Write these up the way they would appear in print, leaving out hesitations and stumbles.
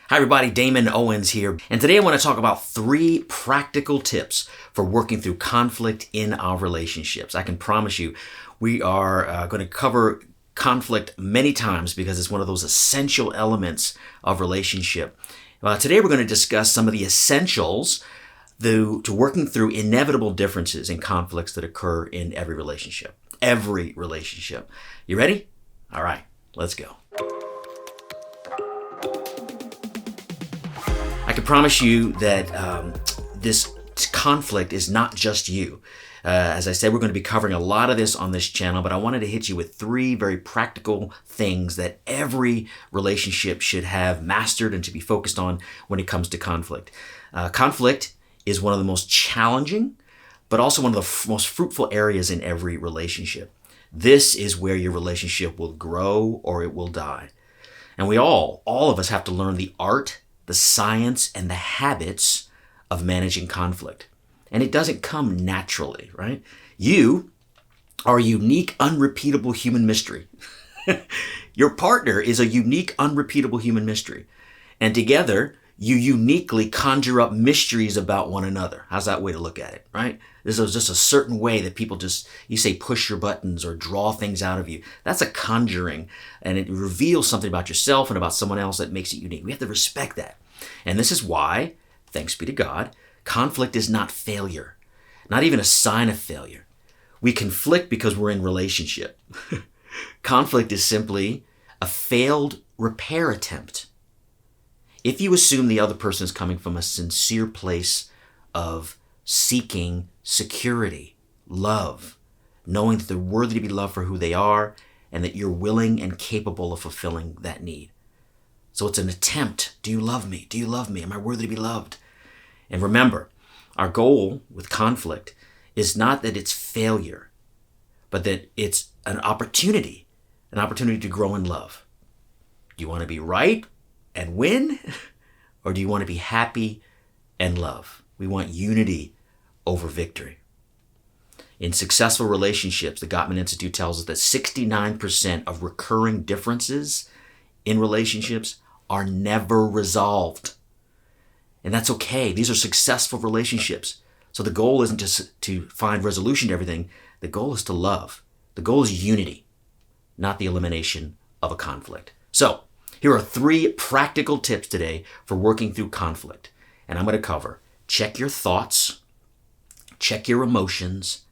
Hi everybody, Damon Owens here, and today I want to talk about 3 practical tips for working through conflict in our relationships. I can promise you we are going to cover conflict many times because it's one of those essential elements of relationship. Today we're going to discuss some of the essentials to working through inevitable differences and conflicts that occur in every relationship. Every relationship. You ready? All right, let's go. I can promise you that this conflict is not just you. As I said, we're going to be covering a lot of this on this channel, but I wanted to hit you with 3 very practical things that every relationship should have mastered and to be focused on when it comes to conflict. Conflict is one of the most challenging, but also one of the most fruitful areas in every relationship. This is where your relationship will grow or it will die. And we all of us have to learn the art, the science, and the habits of managing conflict. And it doesn't come naturally, right? You are a unique, unrepeatable human mystery. Your partner is a unique, unrepeatable human mystery. And together, you uniquely conjure up mysteries about one another. How's that way to look at it, right? This is just a certain way that people you say push your buttons or draw things out of you. That's a conjuring, and it reveals something about yourself and about someone else that makes it unique. We have to respect that. And this is why, thanks be to God, conflict is not failure, not even a sign of failure. We conflict because we're in relationship. Conflict is simply a failed repair attempt. If you assume the other person is coming from a sincere place of seeking security, love, knowing that they're worthy to be loved for who they are, and that you're willing and capable of fulfilling that need. So it's an attempt. Do you love me? Do you love me? Am I worthy to be loved? And remember, our goal with conflict is not that it's failure, but that it's an opportunity to grow in love. Do you want to be right and win? Or do you want to be happy and love? We want unity over victory. In successful relationships, the Gottman Institute tells us that 69% of recurring differences in relationships are never resolved. And that's okay. These are successful relationships. So the goal isn't just to find resolution to everything. The goal is to love. The goal is unity, not the elimination of a conflict. So here are 3 practical tips today for working through conflict. And I'm going to cover check your thoughts, check your emotions,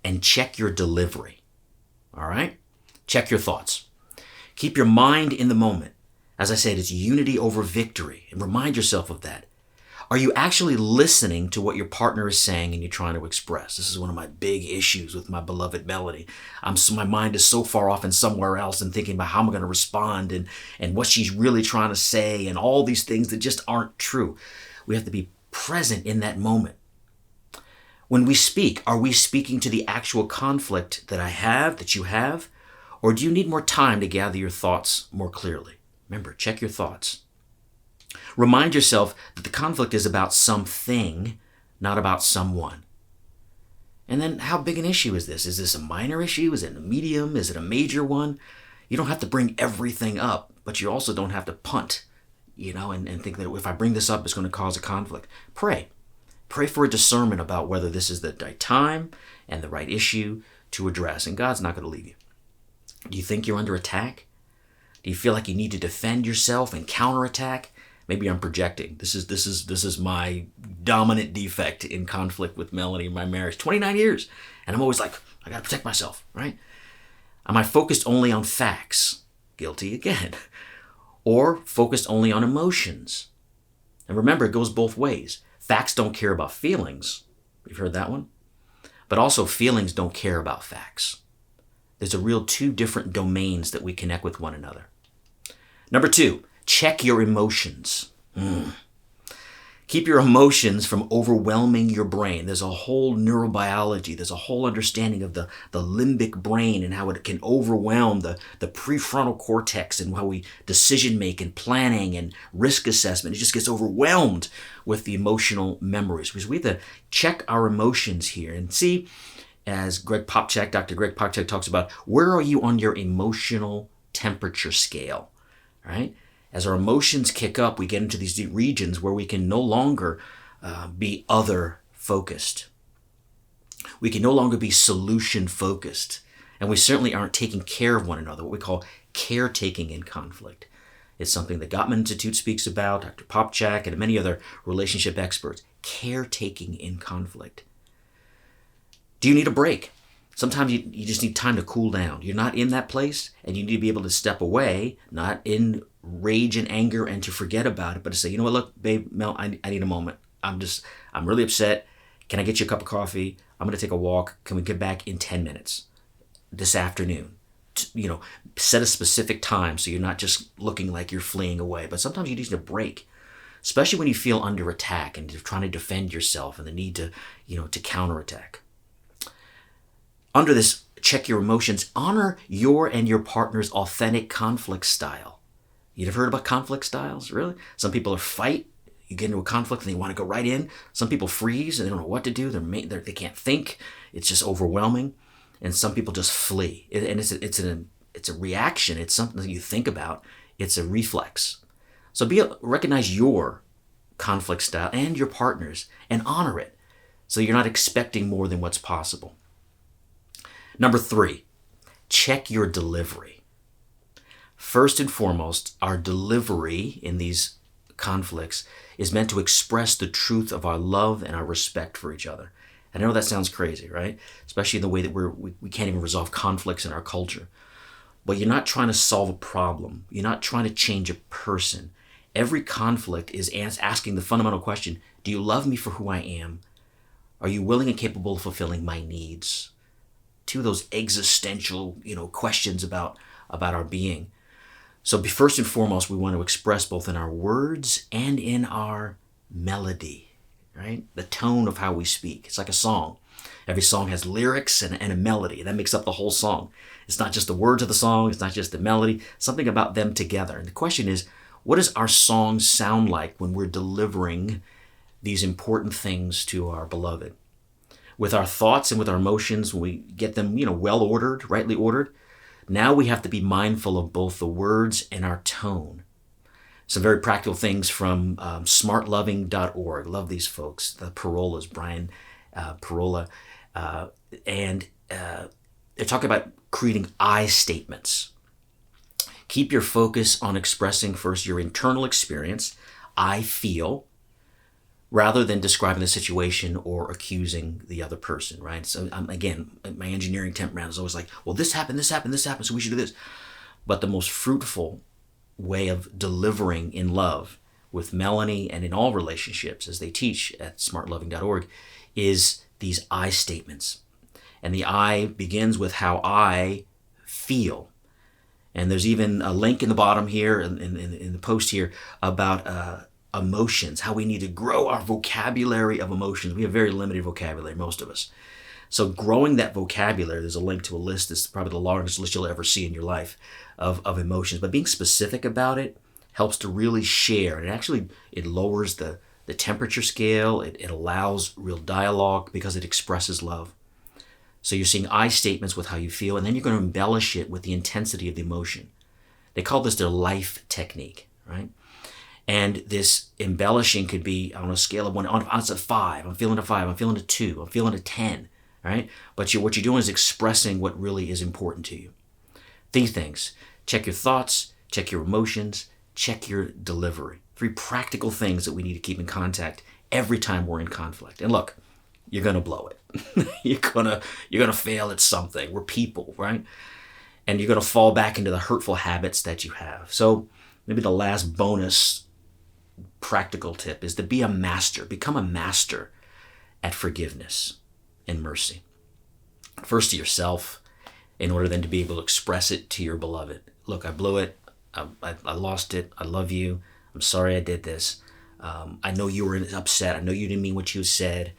and check your delivery. All right? Check your thoughts. Keep your mind in the moment. As I said, it's unity over victory. And remind yourself of that. Are you actually listening to what your partner is saying and you're trying to express? This is one of my big issues with my beloved Melody. My mind is so far off and somewhere else and thinking about how I'm going to respond and what she's really trying to say and all these things that just aren't true. We have to be present in that moment. When we speak, are we speaking to the actual conflict that you have, or do you need more time to gather your thoughts more clearly? Remember, check your thoughts. Remind yourself that the conflict is about something, not about someone. And then how big an issue is this? Is this a minor issue? Is it a medium? Is it a major one? You don't have to bring everything up, but you also don't have to punt, and think that if I bring this up, it's going to cause a conflict. Pray. Pray for a discernment about whether this is the right time and the right issue to address. And God's not going to leave you. Do you think you're under attack? Do you feel like you need to defend yourself and counterattack? Maybe I'm projecting. This is my dominant defect in conflict with Melanie in my marriage. 29 years. And I'm always like, I got to protect myself, right? Am I focused only on facts? Guilty again. Or focused only on emotions? And remember, it goes both ways. Facts don't care about feelings. You've heard that one? But also feelings don't care about facts. There's a real 2 different domains that we connect with one another. Number 2, check your emotions. Keep your emotions from overwhelming your brain. There's a whole neurobiology. There's a whole understanding of the limbic brain and how it can overwhelm the prefrontal cortex and how we decision make and planning and risk assessment. It just gets overwhelmed with the emotional memories. Because we have to check our emotions here and see, as Dr. Greg Popcak talks about, where are you on your emotional temperature scale, right? As our emotions kick up, we get into these regions where we can no longer be other focused. We can no longer be solution focused. And we certainly aren't taking care of one another, what we call caretaking in conflict. It's something the Gottman Institute speaks about, Dr. Popchak, and many other relationship experts. Caretaking in conflict. Do you need a break? Sometimes you just need time to cool down. You're not in that place, and you need to be able to step away, not in rage and anger and to forget about it, but to say, you know what, look, babe, Mel, I need a moment. I'm really upset. Can I get you a cup of coffee? I'm going to take a walk. Can we get back in 10 minutes this afternoon? Set a specific time so you're not just looking like you're fleeing away. But sometimes you need a break, especially when you feel under attack and you're trying to defend yourself and the need to counterattack. Under this, check your emotions. Honor your and your partner's authentic conflict style. You've heard about conflict styles? Really? Some people are fight. You get into a conflict and they want to go right in. Some people freeze and they don't know what to do. They can't think. It's just overwhelming. And some people just flee. And it's a reaction. It's something that you think about. It's a reflex. So recognize your conflict style and your partner's and honor it so you're not expecting more than what's possible. Number 3, check your delivery. First and foremost, our delivery in these conflicts is meant to express the truth of our love and our respect for each other. I know that sounds crazy, right? Especially in the way that we can't even resolve conflicts in our culture. But you're not trying to solve a problem. You're not trying to change a person. Every conflict is asking the fundamental question, do you love me for who I am? Are you willing and capable of fulfilling my needs? Two of those existential, questions about our being. So first and foremost, we want to express both in our words and in our melody, right? The tone of how we speak. It's like a song. Every song has lyrics and a melody. That makes up the whole song. It's not just the words of the song. It's not just the melody. Something about them together. And the question is, what does our song sound like when we're delivering these important things to our beloved? With our thoughts and with our emotions, when we get them, well ordered, rightly ordered, now we have to be mindful of both the words and our tone. Some very practical things from smartloving.org. Love these folks, the Parolas, Brian Parola. And they're talking about creating I statements. Keep your focus on expressing first your internal experience, I feel, rather than describing the situation or accusing the other person, right? So again, my engineering temperament is always like, well, this happened, so we should do this. But the most fruitful way of delivering in love with Melanie and in all relationships, as they teach at smartloving.org, is these I statements. And the I begins with how I feel. And there's even a link in the bottom here, in the post here, about emotions, how we need to grow our vocabulary of emotions. We have very limited vocabulary, most of us. So growing that vocabulary, there's a link to a list that's probably the largest list you'll ever see in your life of emotions. But being specific about it helps to really share. And it lowers the temperature scale. It allows real dialogue because it expresses love. So you're seeing I statements with how you feel, and then you're going to embellish it with the intensity of the emotion. They call this their life technique, right? And this embellishing could be on a scale of 1, on a 5. I'm feeling a 5. I'm feeling a 2. I'm feeling a 10, right? But what you're doing is expressing what really is important to you. These things. Check your thoughts. Check your emotions. Check your delivery. 3 practical things that we need to keep in contact every time we're in conflict. And look, you're going to blow it. you're gonna fail at something. We're people, right? And you're going to fall back into the hurtful habits that you have. So maybe the last bonus practical tip is to be a master. Become a master at forgiveness and mercy. First to yourself, in order then to be able to express it to your beloved. Look, I blew it. I lost it. I love you. I'm sorry I did this. I know you were upset. I know you didn't mean what you said.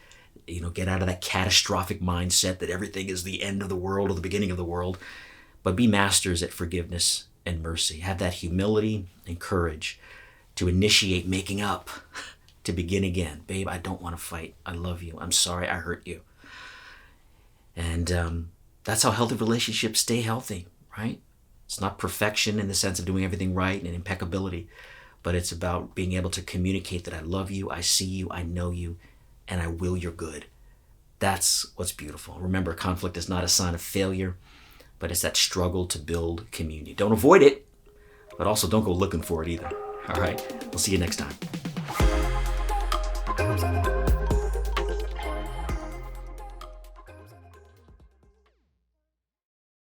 Get out of that catastrophic mindset that everything is the end of the world or the beginning of the world. But be masters at forgiveness and mercy. Have that humility and courage to initiate making up, to begin again. Babe, I don't want to fight. I love you. I'm sorry I hurt you. And that's how healthy relationships stay healthy, right? It's not perfection in the sense of doing everything right and impeccability, but it's about being able to communicate that I love you, I see you, I know you, and I will your good. That's what's beautiful. Remember, conflict is not a sign of failure, but it's that struggle to build community. Don't avoid it, but also don't go looking for it either. All right, we'll see you next time.